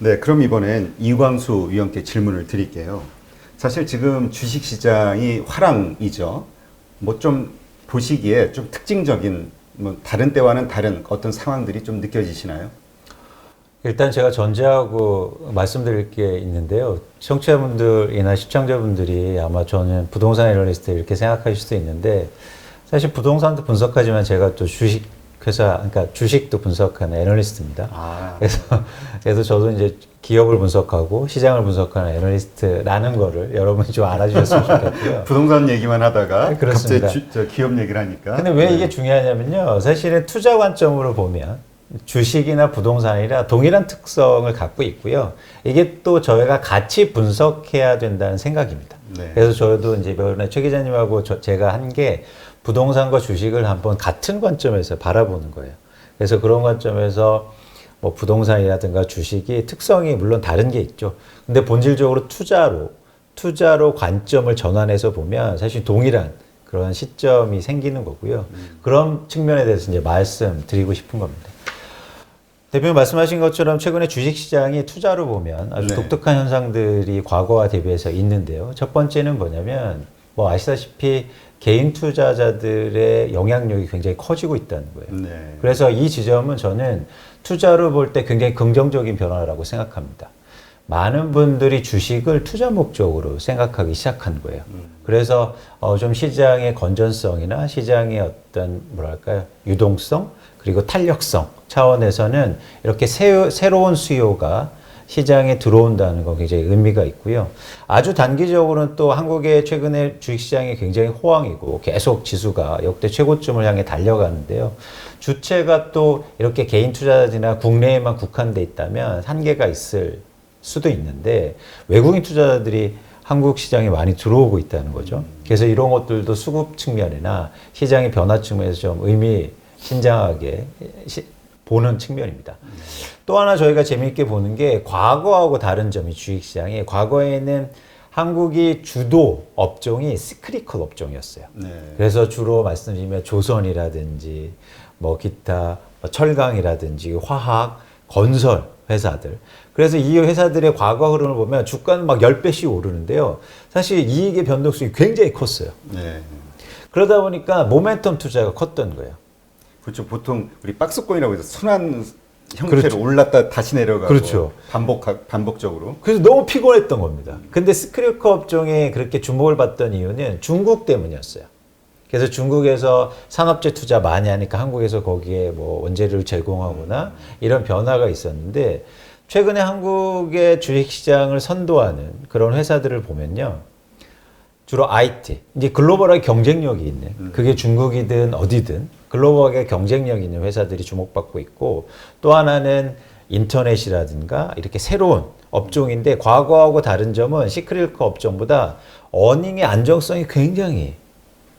네, 그럼 이번엔 이광수 위원께 질문을 드릴게요. 사실 지금 주식시장이 화랑이죠. 뭐 좀 보시기에 좀 특징적인, 뭐 다른 때와는 다른 어떤 상황들이 좀 느껴지시나요? 일단 제가 전제하고 말씀드릴 게 있는데요. 청취자분들이나 시청자분들이 아마 저는 부동산 애널리스트 이렇게 생각하실 수도 있는데, 사실 부동산도 분석하지만 제가 또 주식회사, 그러니까 주식도 분석하는 애널리스트입니다. 그래서 저도 이제 기업을 분석하고 시장을 분석하는 애널리스트라는 거를 여러분이 좀 알아주셨으면 좋겠고요. 부동산 얘기만 하다가 네, 그렇습니다. 갑자기 기업 얘기를 하니까. 근데 왜 이게 중요하냐면요. 사실은 투자 관점으로 보면 주식이나 부동산이라 동일한 특성을 갖고 있고요. 이게 또 저희가 같이 분석해야 된다는 생각입니다. 네. 그래서 저도 이제 이번에 최 기자님하고 제가 한 게 부동산과 주식을 한번 같은 관점에서 바라보는 거예요. 그래서 그런 관점에서 뭐 부동산이라든가 주식이 특성이 물론 다른 게 있죠. 근데 본질적으로 투자로 관점을 전환해서 보면 사실 동일한 그런 시점이 생기는 거고요. 그런 측면에 대해서 이제 말씀드리고 싶은 겁니다. 대표님 말씀하신 것처럼 최근에 주식시장이 투자로 보면 아주 네. 독특한 현상들이 과거와 대비해서 있는데요. 첫 번째는 뭐냐면 뭐 아시다시피 개인 투자자들의 영향력이 굉장히 커지고 있다는 거예요. 네. 그래서 이 지점은 저는 투자로 볼 때 굉장히 긍정적인 변화라고 생각합니다. 많은 분들이 주식을 투자 목적으로 생각하기 시작한 거예요. 그래서 좀 시장의 건전성이나 시장의 어떤 뭐랄까요, 유동성 그리고 탄력성 차원에서는 이렇게 새로운 수요가 시장에 들어온다는 거 굉장히 의미가 있고요. 아주 단기적으로는 또 한국의 최근에 주식시장이 굉장히 호황이고 계속 지수가 역대 최고점을 향해 달려가는데요. 주체가 또 이렇게 개인 투자자들이나 국내에만 국한돼 있다면 한계가 있을 수도 있는데 외국인 투자자들이 한국 시장에 많이 들어오고 있다는 거죠. 그래서 이런 것들도 수급 측면이나 시장의 변화 측면에서 좀 의미심장하게 보는 측면입니다. 또 하나 저희가 재미있게 보는 게 과거하고 다른 점이 주식시장이 과거에는 한국이 주도 업종이 시크리컬 업종이었어요. 네. 그래서 주로 말씀드리면 조선이라든지 뭐 기타 철강이라든지 화학, 건설 회사들. 그래서 이 회사들의 과거 흐름을 보면 주가는 막 10배씩 오르는데요. 사실 이익의 변동성이 굉장히 컸어요. 네. 그러다 보니까 모멘텀 투자가 컸던 거예요. 그렇죠. 보통 우리 박스권이라고 해서 순환 형태로 그렇죠. 올랐다 다시 내려가고 그렇죠. 반복적으로. 그래서 너무 피곤했던 겁니다. 근데 스크래커 업종에 그렇게 주목을 받던 이유는 중국 때문이었어요. 그래서 중국에서 산업재 투자 많이 하니까 한국에서 거기에 뭐 원재료를 제공하거나 이런 변화가 있었는데 최근에 한국의 주식시장을 선도하는 그런 회사들을 보면요. 주로 IT, 이제 글로벌하게 경쟁력이 있는, 그게 중국이든 어디든 글로벌하게 경쟁력 있는 회사들이 주목받고 있고 또 하나는 인터넷이라든가 이렇게 새로운 업종인데 과거하고 다른 점은 시크릿커 업종보다 어닝의 안정성이 굉장히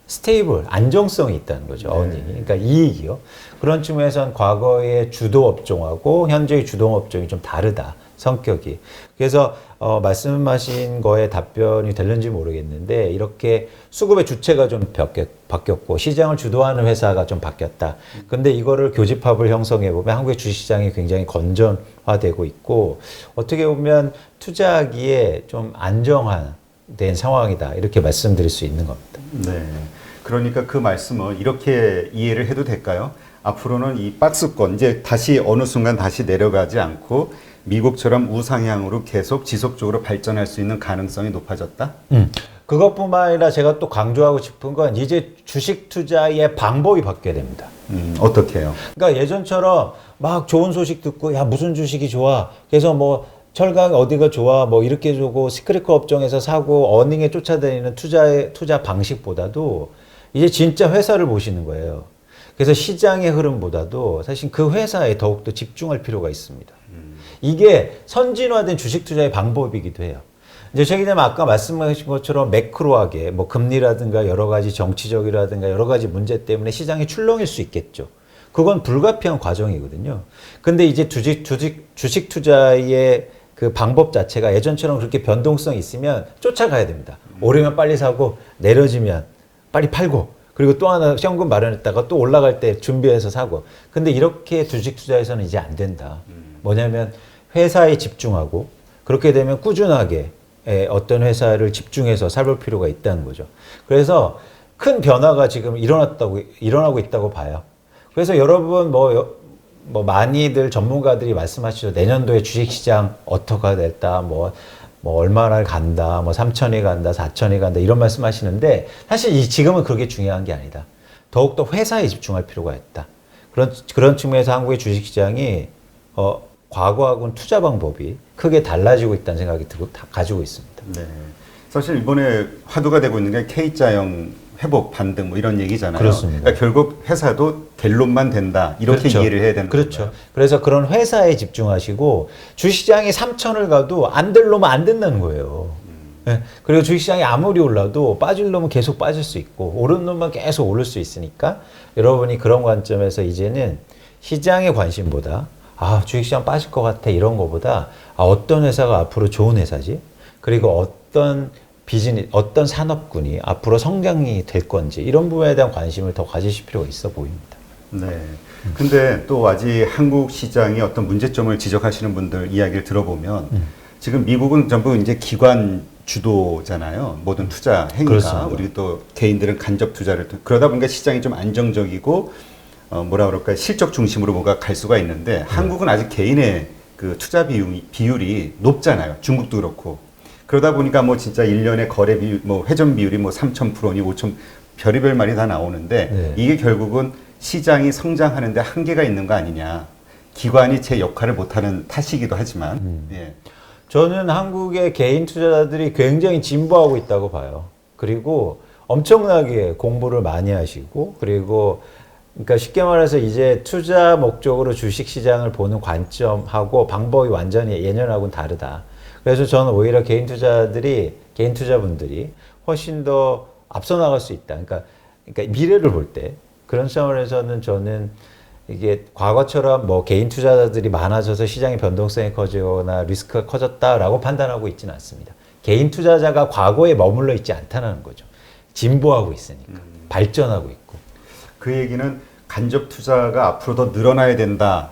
스테이블, 안정성이 있다는 거죠. 어닝이. 그러니까 이익이요. 그런 측면에서는 과거의 주도 업종하고 현재의 주동 업종이 좀 다르다. 성격이. 그래서 말씀하신 거에 답변이 될는지 모르겠는데 이렇게 수급의 주체가 좀 바뀌었고 시장을 주도하는 회사가 좀 바뀌었다. 근데 이거를 교집합을 형성해 보면 한국의 주식시장이 굉장히 건전화되고 있고 어떻게 보면 투자하기에 좀 안정화된 상황이다. 이렇게 말씀드릴 수 있는 겁니다. 네. 그러니까 그 말씀을 이렇게 이해를 해도 될까요? 앞으로는 이 박스권 이제 다시 어느 순간 다시 내려가지 않고 미국처럼 우상향으로 계속 지속적으로 발전할 수 있는 가능성이 높아졌다? 그것뿐만 아니라 제가 또 강조하고 싶은 건 이제 주식 투자의 방법이 바뀌어야 됩니다. 어떻게 해요? 그러니까 예전처럼 막 좋은 소식 듣고 야 무슨 주식이 좋아. 그래서 뭐 철강 어디가 좋아. 뭐 이렇게 주고 시크릿커 업종에서 사고 어닝에 쫓아다니는 투자 방식보다도 이제 진짜 회사를 보시는 거예요. 그래서 시장의 흐름보다도 사실 그 회사에 더욱더 집중할 필요가 있습니다. 이게 선진화된 주식 투자의 방법이기도 해요. 이제 최 기자님 아까 말씀하신 것처럼 매크로하게 뭐 금리라든가 여러 가지 정치적이라든가 여러 가지 문제 때문에 시장이 출렁일 수 있겠죠. 그건 불가피한 과정이거든요. 근데 이제 주식 투자의 그 방법 자체가 예전처럼 그렇게 변동성이 있으면 쫓아가야 됩니다. 오르면 빨리 사고 내려지면 빨리 팔고 그리고 또 하나 현금 마련했다가 또 올라갈 때 준비해서 사고. 근데 이렇게 주식 투자에서는 이제 안 된다. 뭐냐면 회사에 집중하고 그렇게 되면 꾸준하게 어떤 회사를 집중해서 살볼 필요가 있다는 거죠. 그래서 큰 변화가 지금 일어나고 있다고 봐요. 그래서 여러분 뭐 많이들 전문가들이 말씀하시죠. 내년도에 주식시장 어떻게 될다, 뭐 얼마나 간다, 뭐 3천이 간다, 4천이 간다 이런 말씀하시는데 사실 지금은 그게 중요한 게 아니다. 더욱더 회사에 집중할 필요가 있다. 그런 측면에서 한국의 주식시장이 과거하고는 투자 방법이 크게 달라지고 있다는 생각이 가지고 있습니다. 네. 사실 이번에 화두가 되고 있는 게 K자형 회복 반등 뭐 이런 얘기잖아요. 그렇습니다. 그러니까 결국 회사도 갤론만 된다 이렇게 그렇죠. 이해를 해야 되는 그렇죠. 건가요? 그래서 그런 회사에 집중하시고 주식시장이 3천을 가도 안 될 놈은 안 된다는 거예요. 네. 그리고 주식시장이 아무리 올라도 빠질 놈은 계속 빠질 수 있고 오른 놈만 계속 오를 수 있으니까 여러분이 그런 관점에서 이제는 시장의 관심보다 주식시장 빠질 것 같아 이런 거보다 어떤 회사가 앞으로 좋은 회사지? 그리고 어떤 산업군이 앞으로 성장이 될 건지 이런 부분에 대한 관심을 더 가지실 필요가 있어 보입니다. 네. 근데 또 아직 한국 시장이 어떤 문제점을 지적하시는 분들 이야기를 들어보면 지금 미국은 전부 이제 기관 주도잖아요. 모든 투자 행위가. 그렇습니다. 우리 또 개인들은 간접 투자를 그러다 보니까 시장이 좀 안정적이고 뭐라 그럴까요? 실적 중심으로 뭐가 갈 수가 있는데 한국은 아직 개인의 그 투자 비율이 높잖아요. 중국도 그렇고. 그러다 보니까 뭐 진짜 1년에 거래 비율, 뭐 회전 비율이 뭐 3,000%니 5,000 별의별 말이 다 나오는데 네. 이게 결국은 시장이 성장하는데 한계가 있는 거 아니냐. 기관이 제 역할을 못하는 탓이기도 하지만. 예. 저는 한국의 개인 투자자들이 굉장히 진보하고 있다고 봐요. 그리고 엄청나게 공부를 많이 하시고 그러니까 쉽게 말해서 이제 투자 목적으로 주식시장을 보는 관점하고 방법이 완전히 예년하고는 다르다. 그래서 저는 오히려 개인 투자분들이 훨씬 더 앞서 나갈 수 있다. 그러니까 미래를 볼 때 그런 차원에서는 저는 이게 과거처럼 뭐 개인 투자자들이 많아져서 시장의 변동성이 커지거나 리스크가 커졌다라고 판단하고 있지는 않습니다. 개인 투자자가 과거에 머물러 있지 않다는 거죠. 진보하고 있으니까. 발전하고 있고. 그 얘기는 간접 투자가 앞으로 더 늘어나야 된다.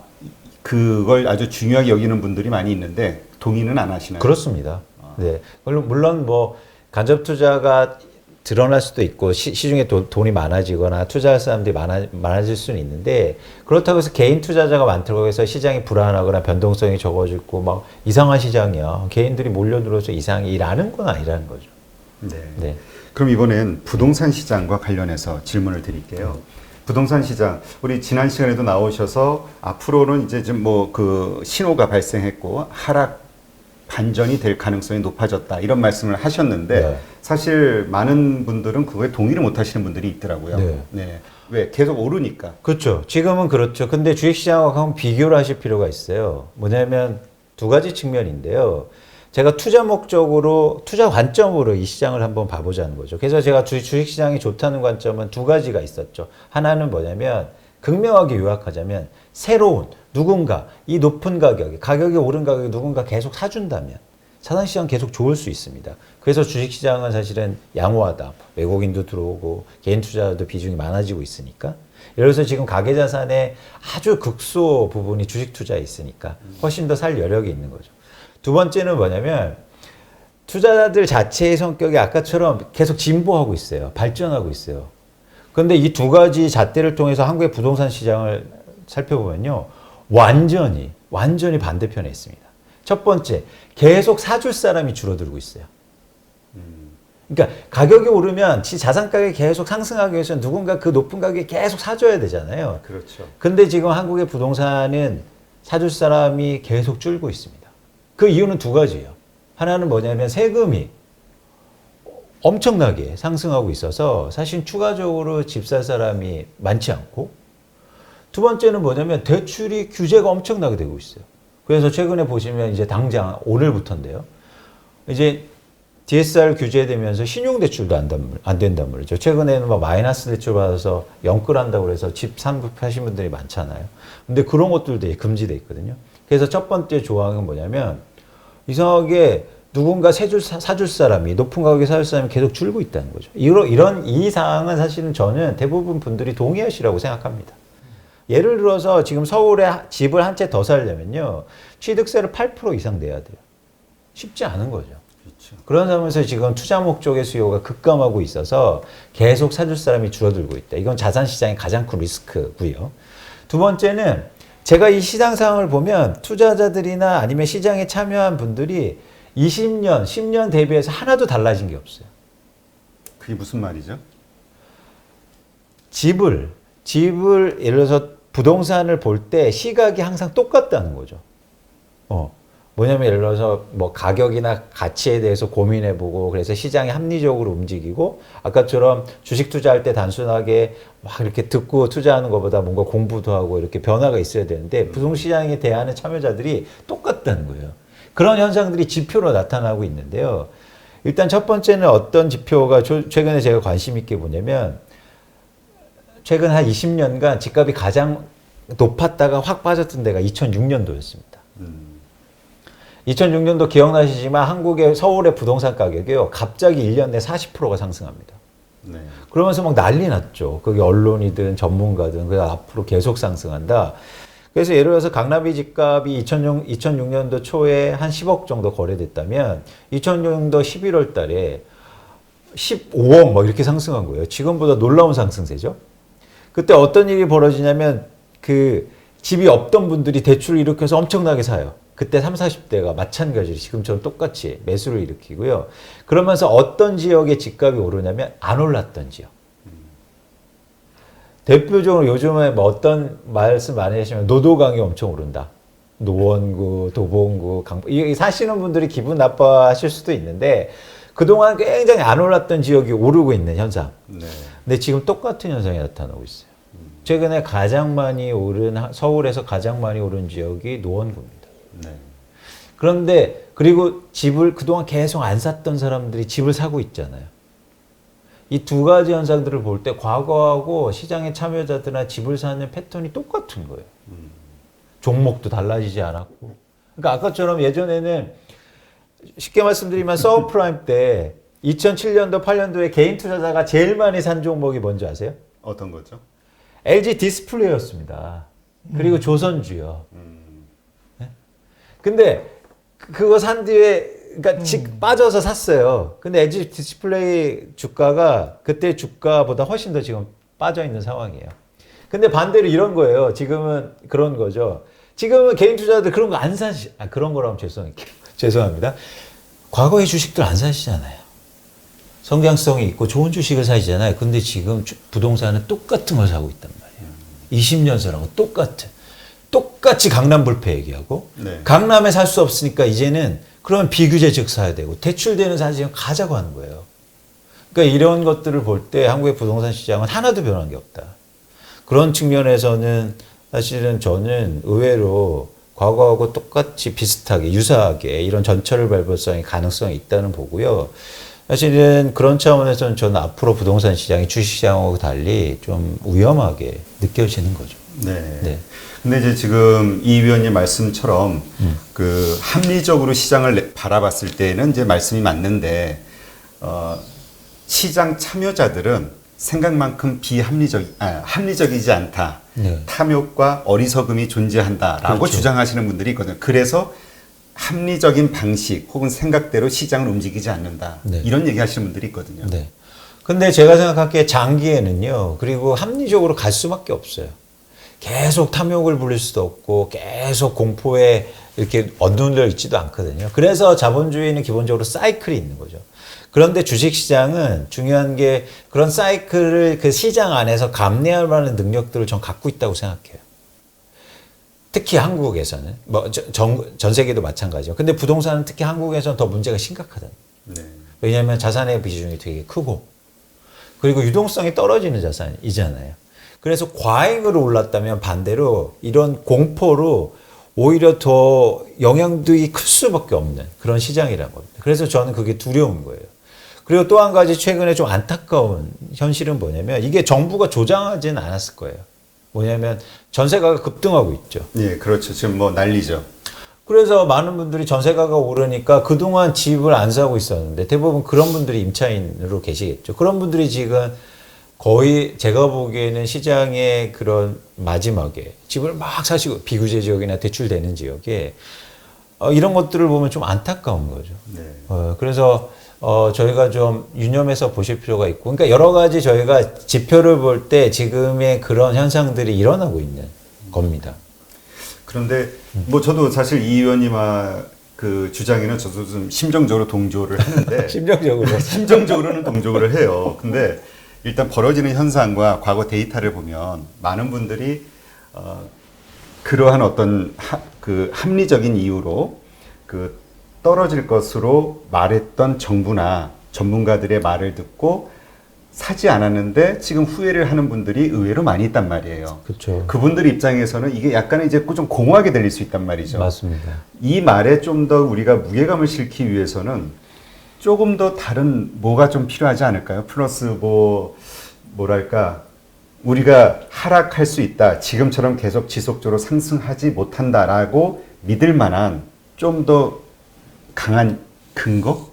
그걸 아주 중요하게 여기는 분들이 많이 있는데 동의는 안 하시나요? 그렇습니다. 네. 물론 뭐 간접 투자가 드러날 수도 있고 시중에 돈이 많아지거나 투자할 사람들이 많아질 수는 있는데 그렇다고 해서 개인 투자자가 많다고 해서 시장이 불안하거나 변동성이 적어지고 막 이상한 시장이야. 개인들이 몰려들어서 이상히 일하는 건 아니라는 거죠. 네. 네. 그럼 이번엔 부동산 시장과 관련해서 질문을 드릴게요. 부동산 시장, 우리 지난 시간에도 나오셔서 앞으로는 이제 좀 뭐 그 신호가 발생했고 하락 반전이 될 가능성이 높아졌다 이런 말씀을 하셨는데 네. 사실 많은 분들은 그거에 동의를 못 하시는 분들이 있더라고요. 네. 네. 왜? 계속 오르니까. 그렇죠. 지금은 그렇죠. 근데 주식시장하고 한번 비교를 하실 필요가 있어요. 뭐냐면 두 가지 측면인데요. 제가 투자 목적으로, 투자 관점으로 이 시장을 한번 봐보자는 거죠. 그래서 제가 주식시장이 좋다는 관점은 두 가지가 있었죠. 하나는 뭐냐면 극명하게 요약하자면 새로운 누군가 이 높은 가격이 오른 가격에 누군가 계속 사준다면 자산시장 계속 좋을 수 있습니다. 그래서 주식시장은 사실은 양호하다. 외국인도 들어오고 개인 투자도 비중이 많아지고 있으니까. 예를 들어서 지금 가계자산의 아주 극소 부분이 주식 투자에 있으니까 훨씬 더 살 여력이 있는 거죠. 두 번째는 뭐냐면 투자자들 자체의 성격이 아까처럼 계속 진보하고 있어요. 발전하고 있어요. 그런데 이 두 가지 잣대를 통해서 한국의 부동산 시장을 살펴보면요. 완전히 반대편에 있습니다. 첫 번째, 계속 사줄 사람이 줄어들고 있어요. 그러니까 가격이 오르면 자산 가격이 계속 상승하기 위해서 누군가 그 높은 가격에 계속 사줘야 되잖아요. 그렇죠. 근데 지금 한국의 부동산은 사줄 사람이 계속 줄고 있습니다. 그 이유는 두 가지예요. 하나는 뭐냐면 세금이 엄청나게 상승하고 있어서 사실 추가적으로 집 살 사람이 많지 않고 두 번째는 뭐냐면 대출이 규제가 엄청나게 되고 있어요. 그래서 최근에 보시면 이제 당장 오늘부터인데요. 이제 DSR 규제되면서 신용대출도 안 된단 말이죠. 최근에는 막 마이너스 대출 받아서 영끌한다고 그래서 집 사신 분들이 많잖아요. 근데 그런 것들도 금지돼 있거든요. 그래서 첫 번째 조항은 뭐냐면 이상하게 누군가 사줄 사람이 높은 가격에 사줄 사람이 계속 줄고 있다는 거죠. 이 사항은 사실은 저는 대부분 분들이 동의하시라고 생각합니다. 예를 들어서 지금 서울에 집을 한 채 더 살려면요. 취득세를 8% 이상 내야 돼요. 쉽지 않은 거죠. 그렇죠. 그런 점에서 지금 투자 목적의 수요가 급감하고 있어서 계속 사줄 사람이 줄어들고 있다. 이건 자산 시장의 가장 큰 리스크고요. 두 번째는 제가 이 시장 상황을 보면 투자자들이나 아니면 시장에 참여한 분들이 20년, 10년 대비해서 하나도 달라진 게 없어요. 그게 무슨 말이죠? 집을 예를 들어서 부동산을 볼 때 시각이 항상 똑같다는 거죠. 뭐냐면 예를 들어서 뭐 가격이나 가치에 대해서 고민해보고 그래서 시장이 합리적으로 움직이고 아까처럼 주식 투자할 때 단순하게 막 이렇게 듣고 투자하는 것보다 뭔가 공부도 하고 이렇게 변화가 있어야 되는데 부동시장에 대하는 참여자들이 똑같다는 거예요. 그런 현상들이 지표로 나타나고 있는데요. 일단 첫 번째는 어떤 지표가 최근에 제가 관심 있게 보냐면 최근 한 20년간 집값이 가장 높았다가 확 빠졌던 데가 2006년도였습니다. 2006년도 기억나시지만 한국의 서울의 부동산 가격이요. 갑자기 1년 내 40%가 상승합니다. 네. 그러면서 막 난리 났죠. 그게 언론이든 전문가든 그래서 앞으로 계속 상승한다. 그래서 예를 들어서 강남이 집값이 2006년도 초에 한 10억 정도 거래됐다면 2006년도 11월 달에 15억 막 이렇게 상승한 거예요. 지금보다 놀라운 상승세죠. 그때 어떤 일이 벌어지냐면 그 집이 없던 분들이 대출을 일으켜서 엄청나게 사요. 그때 30, 40대가 마찬가지로 지금처럼 똑같이 매수를 일으키고요. 그러면서 어떤 지역의 집값이 오르냐면 안 올랐던 지역. 대표적으로 요즘에 뭐 어떤 말씀 많이 하시면 노도강이 엄청 오른다. 노원구, 도봉구, 강북. 이 사시는 분들이 기분 나빠하실 수도 있는데 그동안 굉장히 안 올랐던 지역이 오르고 있는 현상. 네. 근데 지금 똑같은 현상이 나타나고 있어요. 최근에 가장 많이 오른 서울에서 가장 많이 오른 지역이 노원구입니다. 네. 그런데 그리고 집을 그동안 계속 안 샀던 사람들이 집을 사고 있잖아요. 이 두 가지 현상들을 볼 때 과거하고 시장의 참여자들이나 집을 사는 패턴이 똑같은 거예요. 종목도 달라지지 않았고. 그러니까 아까처럼 예전에는 쉽게 말씀드리면 서브프라임 때 2007년도, 8년도에 개인 투자자가 제일 많이 산 종목이 뭔지 아세요? 어떤 거죠? LG 디스플레이였습니다. 그리고 조선주요. 네? 근데 그거 산 뒤에 그러니까 빠져서 샀어요. 근데 LG 디스플레이 주가가 그때 주가보다 훨씬 더 지금 빠져 있는 상황이에요. 근데 반대로 이런 거예요. 지금은 그런 거죠. 지금은 개인 투자자들 그런 거 안 그런 거라면 죄송합니다. 과거의 주식들 안 사시잖아요. 성장성이 있고 좋은 주식을 사시잖아요. 근데 지금 부동산은 똑같은 걸 사고 있단 말이에요. 20년 사라고 똑같이 강남 불패 얘기하고 네. 강남에 살 수 없으니까 이제는 그러면 비규제적 사야 되고 대출되는 사실은 가자고 하는 거예요. 그러니까 이런 것들을 볼 때 한국의 부동산 시장은 하나도 변한 게 없다. 그런 측면에서는 사실은 저는 의외로 과거하고 똑같이 비슷하게 유사하게 이런 전철을 밟을 가능성이 있다는 보고요. 사실은 그런 차원에서는 저는 앞으로 부동산 시장이 주식시장하고 달리 좀 위험하게 느껴지는 거죠. 네. 네. 근데 이제 지금 이 위원님 말씀처럼 그 합리적으로 시장을 바라봤을 때는 이제 말씀이 맞는데 시장 참여자들은 생각만큼 합리적이지 않다. 네. 탐욕과 어리석음이 존재한다라고 그렇죠. 주장하시는 분들이 있거든요. 그래서 합리적인 방식 혹은 생각대로 시장을 움직이지 않는다. 네. 이런 얘기하시는 분들이 있거든요. 네. 근데 제가 생각하기에 장기에는요, 그리고 합리적으로 갈 수밖에 없어요. 계속 탐욕을 부릴 수도 없고, 계속 공포에 이렇게 엇눌려 있지도 않거든요. 그래서 자본주의는 기본적으로 사이클이 있는 거죠. 그런데 주식시장은 중요한 게 그런 사이클을 그 시장 안에서 감내할 만한 능력들을 전 갖고 있다고 생각해요. 특히 한국에서는, 전 세계도 마찬가지죠. 근데 부동산은 특히 한국에서는 더 문제가 심각하다. 네. 왜냐하면 자산의 비중이 되게 크고, 그리고 유동성이 떨어지는 자산이잖아요. 그래서 과잉으로 올랐다면 반대로 이런 공포로 오히려 더 영향력이 클 수밖에 없는 그런 시장이라는 겁니다. 그래서 저는 그게 두려운 거예요. 그리고 또 한 가지 최근에 좀 안타까운 현실은 뭐냐면 이게 정부가 조장하지는 않았을 거예요. 뭐냐면 전세가가 급등하고 있죠. 예, 그렇죠. 지금 뭐 난리죠. 그래서 많은 분들이 전세가가 오르니까 그동안 집을 안 사고 있었는데 대부분 그런 분들이 임차인으로 계시겠죠. 그런 분들이 지금 거의 제가 보기에는 시장의 그런 마지막에 집을 막 사시고 비규제 지역이나 대출되는 지역에 이런 것들을 보면 좀 안타까운 거죠. 네. 그래서 저희가 좀 유념해서 보실 필요가 있고, 그러니까 여러 가지 저희가 지표를 볼 때 지금의 그런 현상들이 일어나고 있는 겁니다. 그런데 뭐 저도 사실 이 의원님 그 주장에는 저도 좀 심정적으로 동조를 하는데 심정적으로는 동조를 해요. 근데 일단 벌어지는 현상과 과거 데이터를 보면 많은 분들이 그러한 어떤 그 합리적인 이유로 그 떨어질 것으로 말했던 정부나 전문가들의 말을 듣고 사지 않았는데 지금 후회를 하는 분들이 의외로 많이 있단 말이에요. 그렇죠. 그분들 입장에서는 이게 약간은 이제 좀 공허하게 들릴 수 있단 말이죠. 맞습니다. 이 말에 좀 더 우리가 무게감을 실기 위해서는 조금 더 다른 뭐가 좀 필요하지 않을까요? 플러스 뭐랄까 우리가 하락할 수 있다. 지금처럼 계속 지속적으로 상승하지 못한다라고 믿을 만한 좀 더 강한 근거?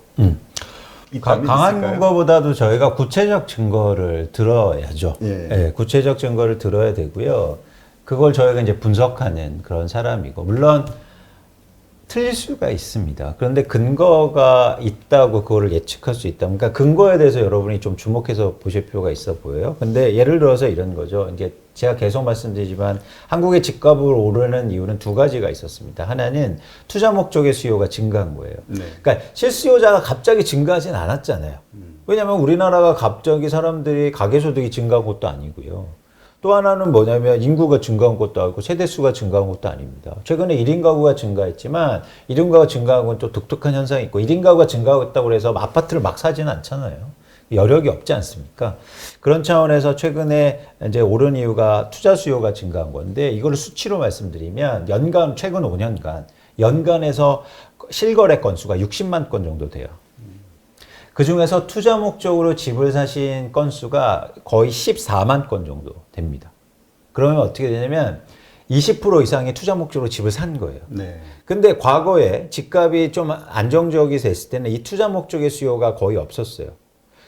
강한 근거보다도 저희가 구체적 증거를 들어야죠. 예. 예, 구체적 증거를 들어야 되고요. 그걸 저희가 이제 분석하는 그런 사람이고, 물론 틀릴 수가 있습니다. 그런데 근거가 있다고 그거를 예측할 수 있다. 그러니까 근거에 대해서 여러분이 좀 주목해서 보실 필요가 있어 보여요. 근데 예를 들어서 이런 거죠. 이제 제가 계속 말씀드리지만 한국의 집값을 오르는 이유는 두 가지가 있었습니다. 하나는 투자 목적의 수요가 증가한 거예요. 네. 그러니까 실수요자가 갑자기 증가하진 않았잖아요. 왜냐하면 우리나라가 갑자기 사람들이 가계소득이 증가한 것도 아니고요. 또 하나는 뭐냐면 인구가 증가한 것도 아니고 세대수가 증가한 것도 아닙니다. 최근에 1인 가구가 증가했지만 1인 가구가 증가한 건 또 독특한 현상이 있고 1인 가구가 증가했다고 해서 아파트를 막 사지는 않잖아요. 여력이 없지 않습니까? 그런 차원에서 최근에 이제 오른 이유가 투자 수요가 증가한 건데 이걸 수치로 말씀드리면 최근 5년간 연간에서 실거래 건수가 60만 건 정도 돼요. 그 중에서 투자 목적으로 집을 사신 건수가 거의 14만 건 정도 됩니다. 그러면 어떻게 되냐면 20% 이상의 투자 목적으로 집을 산 거예요. 네. 근데 과거에 집값이 좀 안정적이 됐을 때는 이 투자 목적의 수요가 거의 없었어요.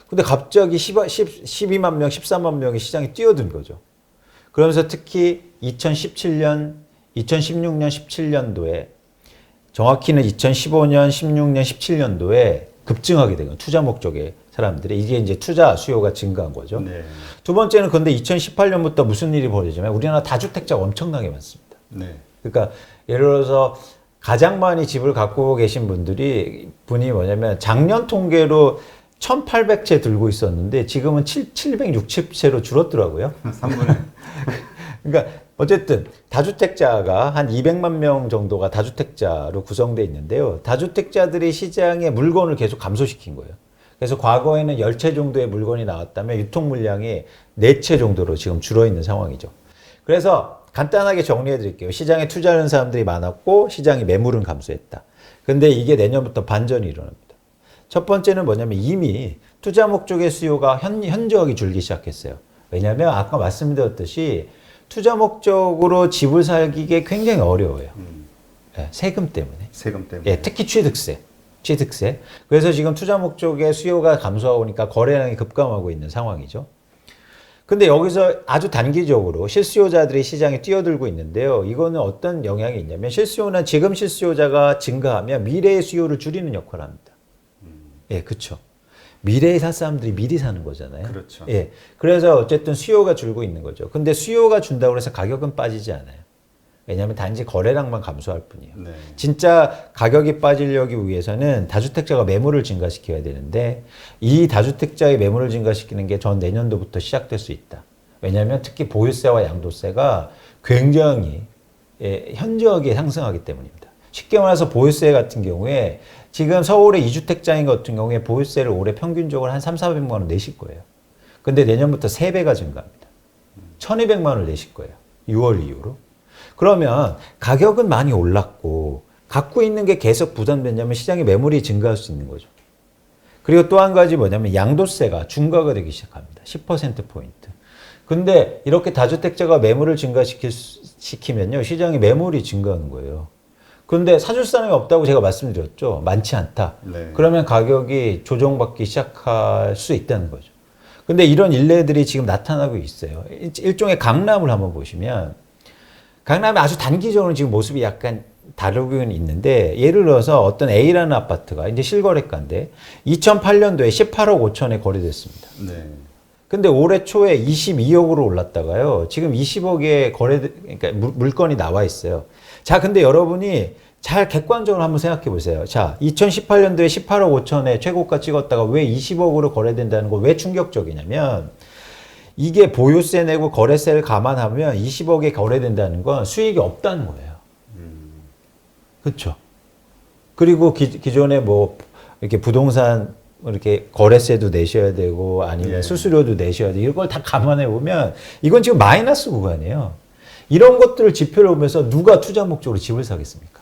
근데 갑자기 12만 명, 14만 명이 시장에 뛰어든 거죠. 그러면서 특히 2017년, 2016년, 17년도에 정확히는 2015년, 16년, 17년도에 급증하게 되고 투자 목적의 사람들이 이게 이제 투자 수요가 증가한 거죠. 네. 두 번째는 근데 2018년부터 무슨 일이 벌어지냐면 우리나라 다주택자가 엄청나게 많습니다. 네. 그러니까 예를 들어서 가장 많이 집을 갖고 계신 분이 뭐냐면 작년 통계로 1,800채 들고 있었는데 지금은 760채로 줄었더라고요. 3분의 그러니까 어쨌든 다주택자가 한 200만 명 정도가 다주택자로 구성되어 있는데요. 다주택자들이 시장에 물건을 계속 감소시킨 거예요. 그래서 과거에는 10채 정도의 물건이 나왔다면 유통 물량이 4채 정도로 지금 줄어 있는 상황이죠. 그래서 간단하게 정리해 드릴게요. 시장에 투자하는 사람들이 많았고 시장의 매물은 감소했다. 근데 이게 내년부터 반전이 일어납니다. 첫 번째는 뭐냐면 이미 투자 목적의 수요가 현저하게 줄기 시작했어요. 왜냐하면 아까 말씀드렸듯이 투자 목적으로 집을 살기가 굉장히 어려워요. 세금 때문에. 세금 때문에. 예, 특히 취득세. 그래서 지금 투자 목적의 수요가 감소하고 오니까 거래량이 급감하고 있는 상황이죠. 근데 여기서 아주 단기적으로 실수요자들이 시장에 뛰어들고 있는데요. 이거는 어떤 영향이 있냐면 실수요는 지금 실수요자가 증가하면 미래의 수요를 줄이는 역할을 합니다. 예, 그렇죠. 미래에 살 사람들이 미리 사는 거잖아요. 그렇죠. 예. 그래서 어쨌든 수요가 줄고 있는 거죠. 근데 수요가 준다고 해서 가격은 빠지지 않아요. 왜냐하면 단지 거래량만 감소할 뿐이에요. 네. 진짜 가격이 빠지려기 위해서는 다주택자가 매물을 증가시켜야 되는데 이 다주택자의 매물을 증가시키는 게 전 내년도부터 시작될 수 있다. 왜냐하면 특히 보유세와 양도세가 굉장히 현저하게 상승하기 때문입니다. 쉽게 말해서 보유세 같은 경우에 지금 서울의 2주택자인 같은 경우에 보유세를 올해 평균적으로 한 300~400만 원 내실 거예요. 근데 내년부터 3배가 증가합니다. 1,200만 원을 내실 거예요. 6월 이후로. 그러면 가격은 많이 올랐고 갖고 있는 게 계속 부담되냐면 시장의 매물이 증가할 수 있는 거죠. 그리고 또 한 가지 뭐냐면 양도세가 중과가 되기 시작합니다. 10%포인트. 근데 이렇게 다주택자가 매물을 증가시키면요. 시장의 매물이 증가하는 거예요. 그런데 사줄 사람이 없다고 제가 말씀드렸죠. 많지 않다. 네. 그러면 가격이 조정받기 시작할 수 있다는 거죠. 근데 이런 일례들이 지금 나타나고 있어요. 일종의 강남을 한번 보시면 강남이 아주 단기적으로 지금 모습이 약간 다르긴 있는데 예를 들어서 어떤 A라는 아파트가 이제 실거래가인데 2008년도에 18억 5천에 거래됐습니다. 네. 근데 올해 초에 22억으로 올랐다가요. 지금 20억에 그러니까 물건이 나와 있어요. 자, 근데 여러분이 잘 객관적으로 한번 생각해 보세요. 자, 2018년도에 18억 5천에 최고가 찍었다가 왜 20억으로 거래된다는 거 왜 충격적이냐면 이게 보유세 내고 거래세를 감안하면 20억에 거래된다는 건 수익이 없다는 거예요. 그렇죠. 그리고 기존에 뭐 이렇게 부동산 이렇게 거래세도 내셔야 되고 아니면 예. 수수료도 내셔야 되고 이걸 다 감안해 보면 이건 지금 마이너스 구간이에요. 이런 것들을 지표를 보면서 누가 투자 목적으로 집을 사겠습니까?